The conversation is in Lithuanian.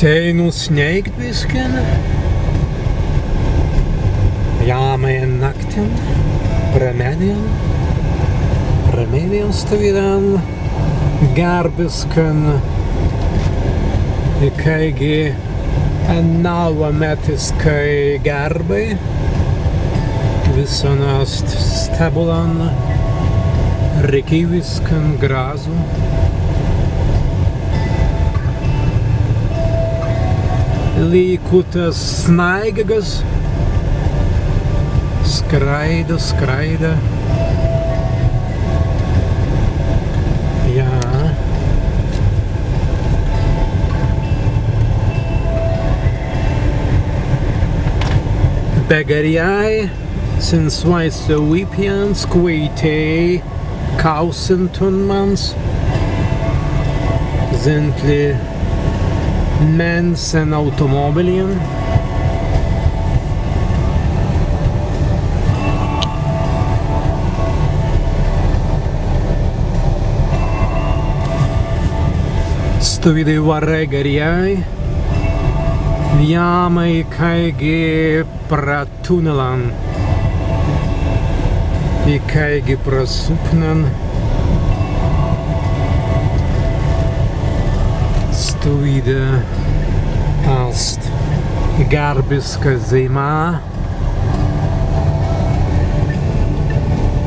Teinu sniegt bisschen. Jāmēn naktim. Remedien stāvidām. Garbiskan. Kaigi navametiskai garbai. Visonast stabulan. Rekiviskan grazu. Līkutas snaigagas. Skraida. Jā. Begarjai, sin svaisa uipjans, kuitei, kausintunmans, zintli mensen automobilien. Stuvidi varregarjai, Jāmai kaigi pratunelan, kaigi prasupnan, stuvida alst garbiska zima.